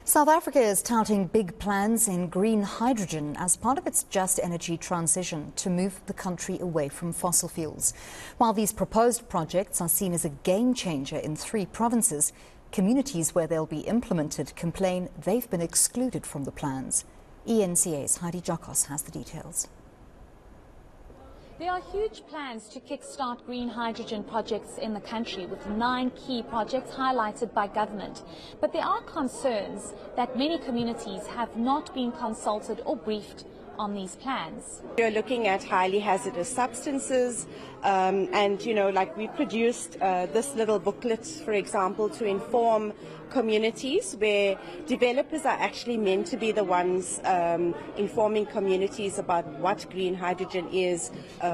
South Africa is touting big plans in green hydrogen as part of its just energy transition to move the country away from fossil fuels. While these proposed projects are seen as a game changer in 3 provinces, communities where they'll be implemented complain they've been excluded from the plans. eNCA's Heidi Giokos has the details. There are huge plans to kickstart green hydrogen projects in the country, with 9 key projects highlighted by government. But there are concerns that many communities have not been consulted or briefed on these plans. We're looking at highly hazardous substances and, like we produced this little booklet, for example, to inform communities where developers are actually meant to be the ones informing communities about what green hydrogen is,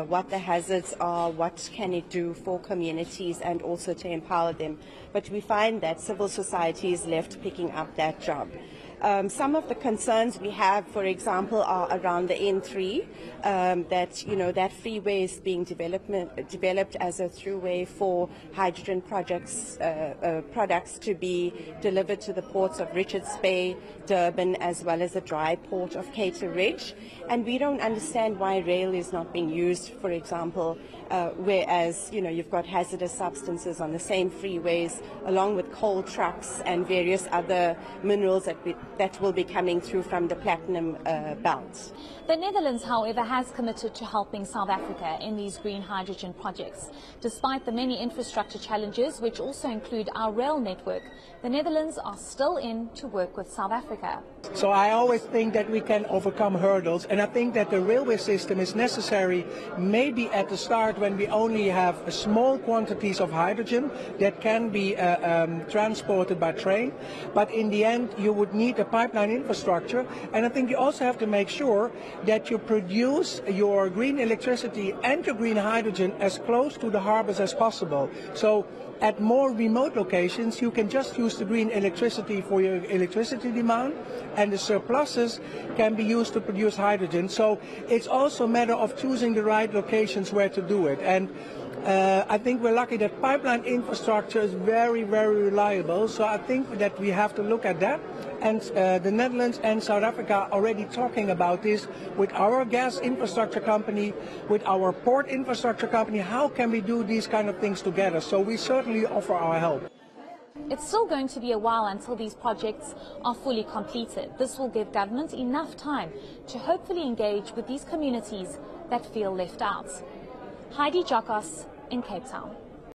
what the hazards are, what can it do for communities, and also to empower them. But we find that civil society is left picking up that job. Some of the concerns we have, for example, are around the N3, that freeway is being developed as a throughway for hydrogen products to be delivered to the ports of Richards Bay, Durban, as well as the dry port of Cater Ridge. And we don't understand why rail is not being used, for example, whereas, you've got hazardous substances on the same freeways, along with coal trucks and various other minerals that will be coming through from the platinum belt. The Netherlands, however, has committed to helping South Africa in these green hydrogen projects. Despite the many infrastructure challenges, which also include our rail network, the Netherlands are still in to work with South Africa. So I always think that we can overcome hurdles, and I think that the railway system is necessary maybe at the start when we only have small quantities of hydrogen that can be transported by train. But in the end, you would need a pipeline infrastructure, and I think you also have to make sure that you produce your green electricity and your green hydrogen as close to the harbors as possible. So at more remote locations, you can just use the green electricity for your electricity demand, and the surpluses can be used to produce hydrogen. So it's also a matter of choosing the right locations where to do it. And I think we're lucky that pipeline infrastructure is very, very reliable. So I think that we have to look at that. And the Netherlands and South Africa are already talking about this with our gas infrastructure company, with our port infrastructure company. How can we do these kind of things together? So we certainly offer our help. It's still going to be a while until these projects are fully completed. This will give government enough time to hopefully engage with these communities that feel left out. Heidi Giokos in Cape Town.